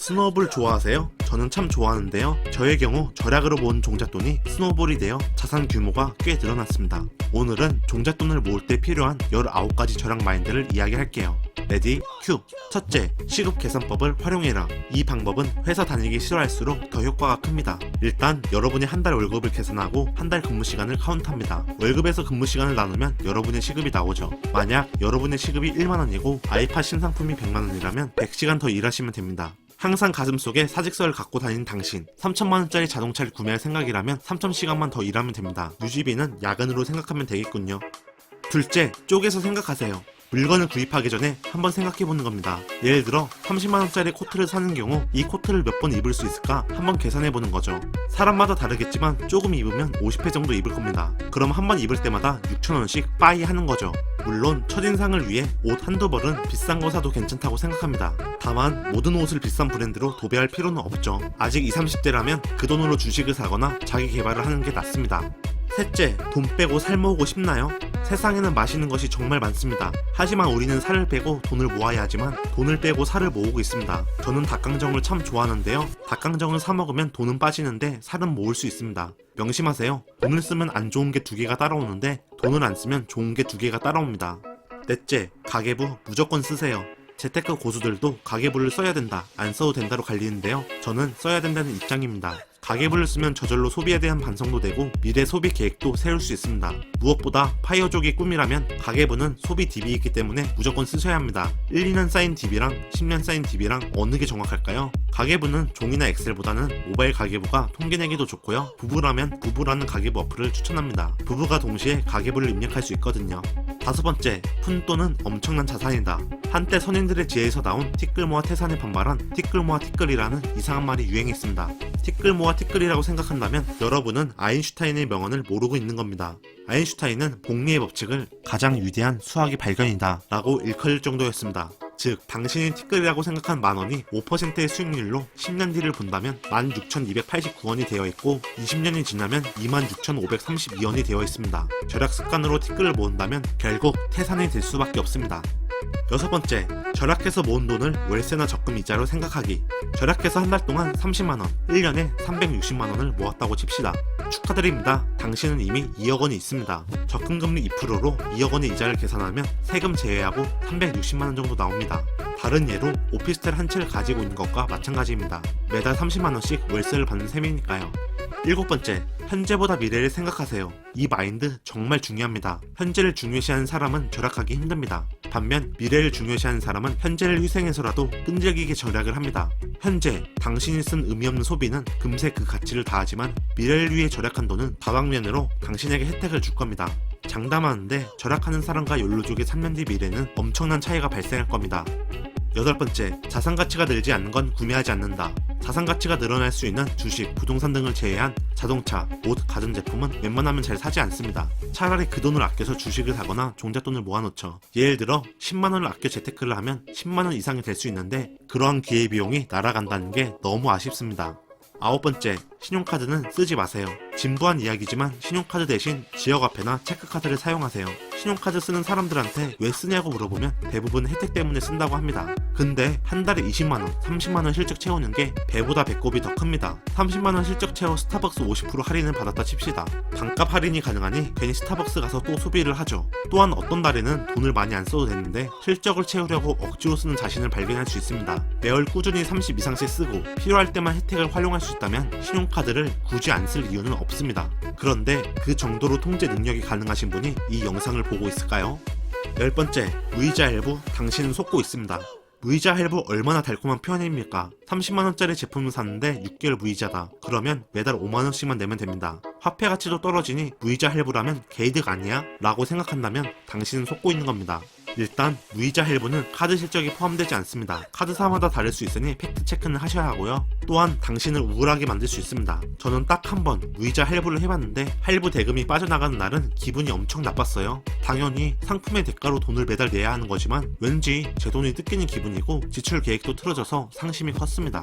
스노우볼 좋아하세요? 저는 참 좋아하는데요. 저의 경우 절약으로 모은 종잣돈이 스노우볼이 되어 자산 규모가 꽤 늘어났습니다. 오늘은 종잣돈을 모을 때 필요한 19가지 절약 마인드를 이야기할게요. 레디 큐! 첫째, 시급 계산법을 활용해라. 이 방법은 회사 다니기 싫어할수록 더 효과가 큽니다. 일단 여러분이 한 달 월급을 계산하고 한 달 근무 시간을 카운트합니다. 월급에서 근무 시간을 나누면 여러분의 시급이 나오죠. 만약 여러분의 시급이 1만원이고 아이팟 신상품이 100만원이라면 100시간 더 일하시면 됩니다. 항상 가슴속에 사직서를 갖고 다니는 당신, 3천만원짜리 자동차를 구매할 생각이라면 3000시간만 더 일하면 됩니다. 유지비는 야근으로 생각하면 되겠군요. 둘째, 쪼개서 생각하세요. 물건을 구입하기 전에 한번 생각해보는 겁니다. 예를 들어 30만원짜리 코트를 사는 경우 이 코트를 몇 번 입을 수 있을까 한번 계산해보는 거죠. 사람마다 다르겠지만 조금 입으면 50회 정도 입을 겁니다. 그럼 한 번 입을 때마다 6,000원씩 빠이 하는 거죠. 물론 첫인상을 위해 옷 한두 벌은 비싼 거 사도 괜찮다고 생각합니다. 다만 모든 옷을 비싼 브랜드로 도배할 필요는 없죠. 아직 20, 30대라면 그 돈으로 주식을 사거나 자기 개발을 하는 게 낫습니다. 셋째, 돈 빼고 살 모으고 싶나요? 세상에는 맛있는 것이 정말 많습니다. 하지만 우리는 살을 빼고 돈을 모아야 하지만 돈을 빼고 살을 모으고 있습니다. 저는 닭강정을 참 좋아하는데요. 닭강정을 사 먹으면 돈은 빠지는데 살은 모을 수 있습니다. 명심하세요. 돈을 쓰면 안 좋은 게 2개가 따라오는데 돈을 안 쓰면 좋은 게 2개가 따라옵니다. 넷째, 가계부 무조건 쓰세요. 재테크 고수들도 가계부를 써야 된다, 안 써도 된다로 갈리는데요. 저는 써야 된다는 입장입니다. 가계부를 쓰면 저절로 소비에 대한 반성도 되고 미래 소비 계획도 세울 수 있습니다. 무엇보다 파이어족이 꿈이라면 가계부는 소비 DB이기 때문에 무조건 쓰셔야 합니다. 1, 2년 쌓인 DB랑 10년 쌓인 DB랑 어느 게 정확할까요? 가계부는 종이나 엑셀보다는 모바일 가계부가 통계내기도 좋고요. 부부라면 부부라는 가계부 어플을 추천합니다. 부부가 동시에 가계부를 입력할 수 있거든요. 다섯 번째, 푼돈은 엄청난 자산이다. 한때 선인들의 지혜에서 나온 티끌 모아 태산에 반발한 티끌 모아 티끌이라는 이상한 말이 유행했습니다. 티끌 모아 티끌이라고 생각한다면 여러분은 아인슈타인의 명언을 모르고 있는 겁니다. 아인슈타인은 복리의 법칙을 가장 위대한 수학의 발견이다 라고 일컬을 정도였습니다. 즉, 당신이 티끌이라고 생각한 만원이 5%의 수익률로 10년 뒤를 본다면 16,289원이 되어 있고 20년이 지나면 26,532원이 되어 있습니다. 절약 습관으로 티끌을 모은다면 결국 태산이 될 수밖에 없습니다. 여섯 번째, 절약해서 모은 돈을 월세나 적금 이자로 생각하기. 절약해서 한 달 동안 30만원, 1년에 360만원을 모았다고 칩시다. 축하드립니다. 당신은 이미 2억원이 있습니다. 적금금리 2%로 2억원의 이자를 계산하면 세금 제외하고 360만원 정도 나옵니다. 다른 예로 오피스텔 한 채를 가지고 있는 것과 마찬가지입니다. 매달 30만원씩 월세를 받는 셈이니까요. 일곱 번째, 현재보다 미래를 생각하세요. 이 마인드 정말 중요합니다. 현재를 중요시하는 사람은 절약하기 힘듭니다. 반면 미래를 중요시하는 사람은 현재를 희생해서라도 끈질기게 절약을 합니다. 현재 당신이 쓴 의미 없는 소비는 금세 그 가치를 다하지만 미래를 위해 절약한 돈은 다방면으로 당신에게 혜택을 줄 겁니다. 장담하는데 절약하는 사람과 욜로족의 3년 뒤 미래는 엄청난 차이가 발생할 겁니다. 여덟 번째, 자산 가치가 늘지 않는 건 구매하지 않는다. 자산 가치가 늘어날 수 있는 주식, 부동산 등을 제외한 자동차, 옷, 가전제품은 웬만하면 잘 사지 않습니다. 차라리 그 돈을 아껴서 주식을 사거나 종잣돈을 모아놓죠. 예를 들어 10만원을 아껴 재테크를 하면 10만원 이상이 될 수 있는데 그러한 기회비용이 날아간다는 게 너무 아쉽습니다. 아홉 번째, 신용카드는 쓰지 마세요. 진부한 이야기지만 신용카드 대신 지역화폐나 체크카드를 사용하세요. 신용카드 쓰는 사람들한테 왜 쓰냐고 물어보면 대부분 혜택 때문에 쓴다고 합니다. 근데 한 달에 20만원, 30만원 실적 채우는 게 배보다 배꼽이 더 큽니다. 30만원 실적 채워 스타벅스 50% 할인을 받았다 칩시다. 반값 할인이 가능하니 괜히 스타벅스 가서 또 소비를 하죠. 또한 어떤 달에는 돈을 많이 안 써도 되는데 실적을 채우려고 억지로 쓰는 자신을 발견할 수 있습니다. 매월 꾸준히 30 이상씩 쓰고 필요할 때만 혜택을 활용할 수 있다면 신용카드를 굳이 안 쓸 이유는 없습니다. 그런데 그 정도로 통제 능력이 가능하신 분이 이 영상을 보고 있을까요? 열 번째, 무이자 할부, 당신은 속고 있습니다. 무이자 할부 얼마나 달콤한 표현입니까? 30만원짜리 제품을 샀는데 6개월 무이자다. 그러면 매달 5만원씩만 내면 됩니다. 화폐 가치도 떨어지니 무이자 할부라면 개이득 아니야? 라고 생각한다면 당신은 속고 있는 겁니다. 일단 무이자 할부는 카드 실적이 포함되지 않습니다. 카드사마다 다를 수 있으니 팩트 체크는 하셔야 하고요. 또한 당신을 우울하게 만들 수 있습니다. 저는 딱 한 번 무이자 할부를 해봤는데 할부 대금이 빠져나가는 날은 기분이 엄청 나빴어요. 당연히 상품의 대가로 돈을 매달 내야 하는 거지만 왠지 제 돈이 뜯기는 기분이고 지출 계획도 틀어져서 상심이 컸습니다.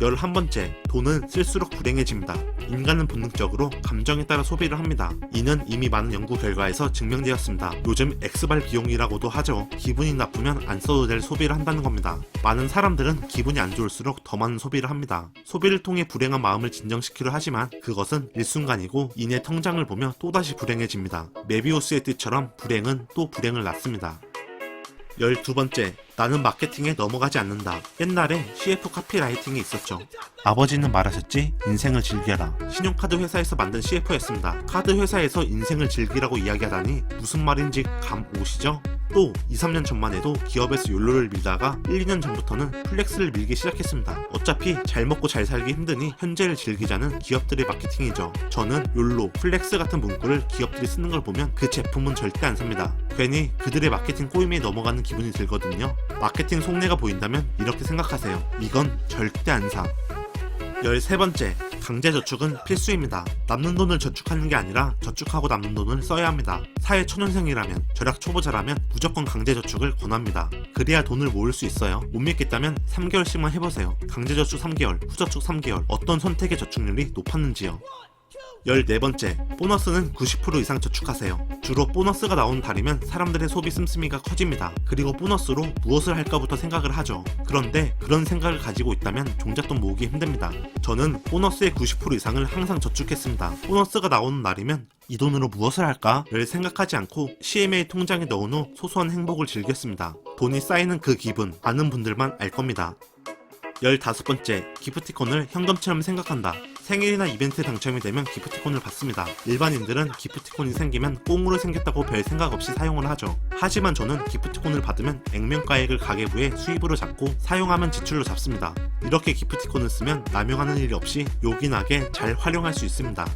11번째, 돈은 쓸수록 불행해집니다. 인간은 본능적으로 감정에 따라 소비를 합니다. 이는 이미 많은 연구 결과에서 증명되었습니다. 요즘 X발 비용이라고도 하죠. 기분이 나쁘면 안 써도 될 소비를 한다는 겁니다. 많은 사람들은 기분이 안 좋을수록 더 많은 소비를 합니다. 소비를 통해 불행한 마음을 진정시키려 하지만 그것은 일순간이고 이내 통장을 보며 또다시 불행해집니다. 메비우스의 띠처럼 불행은 또 불행을 낳습니다. 12번째, 나는 마케팅에 넘어가지 않는다. 옛날에 CF 카피라이팅이 있었죠. 아버지는 말하셨지, 인생을 즐겨라. 신용카드 회사에서 만든 CF였습니다. 카드 회사에서 인생을 즐기라고 이야기하다니 무슨 말인지 감 오시죠? 또 2-3년 전만 해도 기업에서 욜로를 밀다가 1-2년 전부터는 플렉스를 밀기 시작했습니다. 어차피 잘 먹고 잘 살기 힘드니 현재를 즐기자는 기업들의 마케팅이죠. 저는 욜로, 플렉스 같은 문구를 기업들이 쓰는 걸 보면 그 제품은 절대 안 삽니다. 괜히 그들의 마케팅 꼬임에 넘어가는 기분이 들거든요. 마케팅 속내가 보인다면 이렇게 생각하세요. 이건 절대 안 사. 13번째, 강제저축은 필수입니다. 남는 돈을 저축하는 게 아니라 저축하고 남는 돈을 써야 합니다. 사회 초년생이라면, 절약 초보자라면 무조건 강제저축을 권합니다. 그래야 돈을 모을 수 있어요. 못 믿겠다면 3개월씩만 해보세요. 강제저축 3개월, 후저축 3개월, 어떤 선택의 저축률이 높았는지요. 14번째, 보너스는 90% 이상 저축하세요. 주로 보너스가 나오는 달이면 사람들의 소비 씀씀이가 커집니다. 그리고 보너스로 무엇을 할까부터 생각을 하죠. 그런데 그런 생각을 가지고 있다면 종잣돈 모으기 힘듭니다. 저는 보너스의 90% 이상을 항상 저축했습니다. 보너스가 나오는 날이면 이 돈으로 무엇을 할까를 생각하지 않고 CMA 통장에 넣은 후 소소한 행복을 즐겼습니다. 돈이 쌓이는 그 기분, 아는 분들만 알 겁니다. 15번째, 기프티콘을 현금처럼 생각한다. 생일이나 이벤트에 당첨이 되면 기프티콘을 받습니다. 일반인들은 기프티콘이 생기면 꽁으로 생겼다고 별 생각 없이 사용을 하죠. 하지만 저는 기프티콘을 받으면 액면가액을 가계부에 수입으로 잡고 사용하면 지출로 잡습니다. 이렇게 기프티콘을 쓰면 남용하는 일이 없이 요긴하게 잘 활용할 수 있습니다.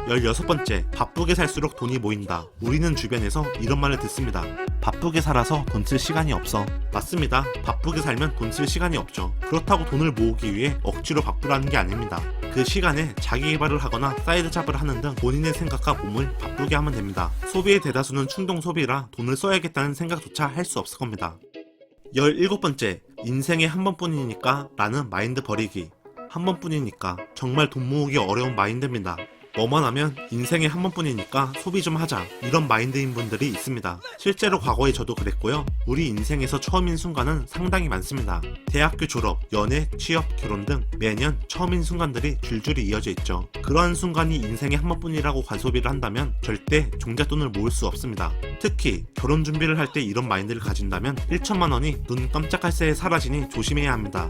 16번째, 바쁘게 살수록 돈이 모인다. 우리는 주변에서 이런 말을 듣습니다. 바쁘게 살아서 돈 쓸 시간이 없어. 맞습니다. 바쁘게 살면 돈 쓸 시간이 없죠. 그렇다고 돈을 모으기 위해 억지로 바쁘라는 게 아닙니다. 그 시간에 자기 개발을 하거나 사이드 잡을 하는 등 본인의 생각과 몸을 바쁘게 하면 됩니다. 소비의 대다수는 충동 소비라 돈을 써야겠다는 생각조차 할 수 없을 겁니다. 17번째, 인생에 한 번뿐이니까 라는 마인드 버리기. 한 번뿐이니까 정말 돈 모으기 어려운 마인드입니다. 뭐만 하면 인생에 한 번뿐이니까 소비 좀 하자, 이런 마인드인 분들이 있습니다. 실제로 과거에 저도 그랬고요. 우리 인생에서 처음인 순간은 상당히 많습니다. 대학교 졸업, 연애, 취업, 결혼 등 매년 처음인 순간들이 줄줄이 이어져 있죠. 그러한 순간이 인생에 한 번뿐이라고 과소비를 한다면 절대 종잣돈을 모을 수 없습니다. 특히 결혼 준비를 할 때 이런 마인드를 가진다면 1천만 원이 눈 깜짝할 새에 사라지니 조심해야 합니다.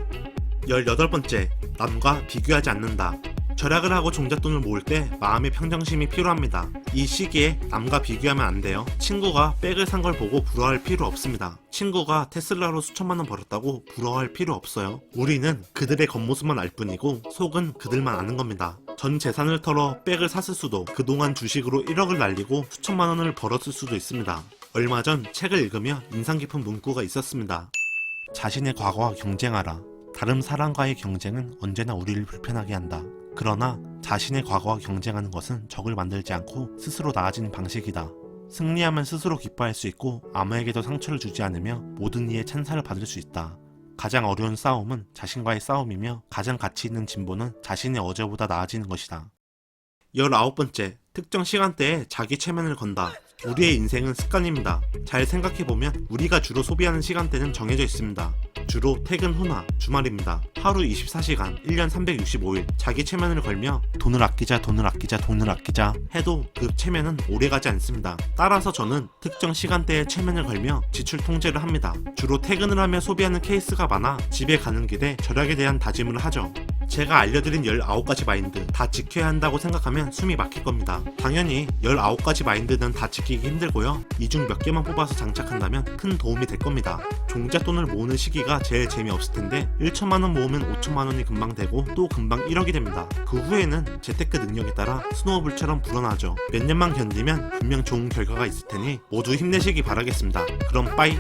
18번째, 남과 비교하지 않는다. 절약을 하고 종잣돈을 모을 때 마음의 평정심이 필요합니다. 이 시기에 남과 비교하면 안 돼요. 친구가 백을 산 걸 보고 부러워할 필요 없습니다. 친구가 테슬라로 수천만 원 벌었다고 부러워할 필요 없어요. 우리는 그들의 겉모습만 알 뿐이고 속은 그들만 아는 겁니다. 전 재산을 털어 백을 샀을 수도, 그동안 주식으로 1억을 날리고 수천만 원을 벌었을 수도 있습니다. 얼마 전 책을 읽으며 인상 깊은 문구가 있었습니다. 자신의 과거와 경쟁하라. 다른 사람과의 경쟁은 언제나 우리를 불편하게 한다. 그러나 자신의 과거와 경쟁하는 것은 적을 만들지 않고 스스로 나아지는 방식이다. 승리하면 스스로 기뻐할 수 있고 아무에게도 상처를 주지 않으며 모든 이의 찬사를 받을 수 있다. 가장 어려운 싸움은 자신과의 싸움이며 가장 가치 있는 진보는 자신의 어제보다 나아지는 것이다. 19번째, 특정 시간대에 자기 체면을 건다. 우리의 인생은 습관입니다. 잘 생각해보면 우리가 주로 소비하는 시간대는 정해져 있습니다. 주로 퇴근 후나 주말입니다. 하루 24시간, 1년 365일 자기 체면을 걸며 돈을 아끼자 해도 그 체면은 오래가지 않습니다. 따라서 저는 특정 시간대에 체면을 걸며 지출 통제를 합니다. 주로 퇴근을 하며 소비하는 케이스가 많아 집에 가는 길에 절약에 대한 다짐을 하죠. 제가 알려드린 19가지 마인드 다 지켜야 한다고 생각하면 숨이 막힐 겁니다. 당연히 19가지 마인드는 다 지키기 힘들고요. 이 중 몇 개만 뽑아서 장착한다면 큰 도움이 될 겁니다. 종잣돈을 모으는 시기가 제일 재미없을 텐데 1천만 원 모으면 5천만 원이 금방 되고 또 금방 1억이 됩니다. 그 후에는 재테크 능력에 따라 스노우볼처럼 불어나죠. 몇 년만 견디면 분명 좋은 결과가 있을 테니 모두 힘내시기 바라겠습니다. 그럼 빠이.